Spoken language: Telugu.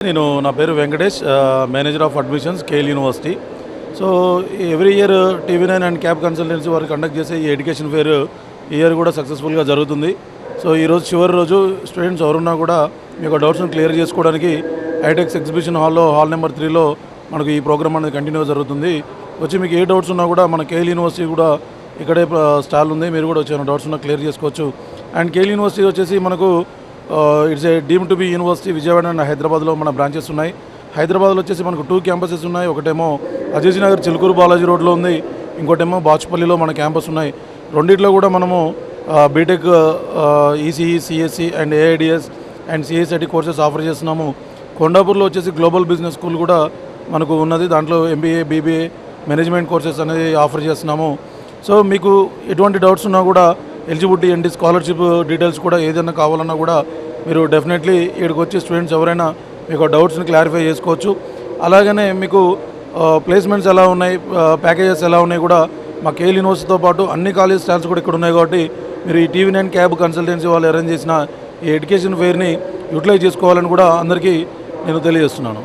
నా పేరు Venkatesh, manager of admissions KL university. So every year TV9 and cab consultancy వారు కండక్ట్ చేసే ఈ ఎడ్యుకేషన్ ఫేర్ ఈ ఇయర్ కూడా సక్సెస్ఫుల్గా జరుగుతుంది. సో ఈరోజు చివరి రోజు స్టూడెంట్స్ ఎవరున్నా కూడా మీకు డౌట్స్ని క్లియర్ చేసుకోవడానికి హైటెక్స్ ఎగ్జిబిషన్ హాల్ నెంబర్ 3లో మనకు ఈ ప్రోగ్రామ్ అనేది కంటిన్యూ జరుగుతుంది. వచ్చి మీకు ఏ డౌట్స్ ఉన్నా కూడా మన కేఎల్ యూనివర్సిటీ కూడా ఇక్కడే స్టాల్ ఉంది, మీరు కూడా వచ్చి డౌట్స్ ఉన్నా క్లియర్ చేసుకోవచ్చు. అండ్ కేఎల్ యూనివర్సిటీ వచ్చేసి మనకు it's a deem to be university. Vijayawada and హైదరాబాద్లో మన బ్రాంచెస్ ఉన్నాయి. హైదరాబాద్లో వచ్చేసి మనకు 2 క్యాంపసెస్ ఉన్నాయి. ఒకటేమో అజీజ్ నగర్ చిలుకూరు బాలాజీ రోడ్లో ఉంది, ఇంకోటేమో బాచుపల్లిలో మన క్యాంపస్ ఉన్నాయి. రెండిట్లో కూడా మనము BTech, ECE, CSC and AIDS and CSIT courses offer చేస్తున్నాము. కొండాపూర్లో వచ్చేసి గ్లోబల్ బిజినెస్ స్కూల్ కూడా మనకు ఉన్నది, దాంట్లో ఎంబీఏ, బీబీఏ, మేనేజ్మెంట్ కోర్సెస్ అనేది ఆఫర్ చేస్తున్నాము. సో మీకు ఎటువంటి డౌట్స్ ఉన్నా కూడా ఎలిజిబిలిటీ ఏంటి, స్కాలర్షిప్ డీటెయిల్స్ కూడా ఏదైనా కావాలన్నా కూడా మీరు డెఫినెట్లీ ఇక్కడికి వచ్చి స్టూడెంట్స్ ఎవరైనా మీకు డౌట్స్ని క్లారిఫై చేసుకోవచ్చు. అలాగనే మీకు ప్లేస్మెంట్స్ ఎలా ఉన్నాయి, ప్యాకేజెస్ ఎలా ఉన్నాయి కూడా మా కేఎల్ యూనివర్సిటీతో పాటు అన్ని కాలేజ్ స్టాల్స్ కూడా ఇక్కడ ఉన్నాయి. కాబట్టి మీరు ఈ TV9 క్యాబ్ కన్సల్టెన్సీ వాళ్ళు అరేంజ్ చేసిన ఈ ఎడ్యుకేషన్ ఫేర్ని యూటిలైజ్ చేసుకోవాలని కూడా అందరికీ నేను తెలియజేస్తున్నాను.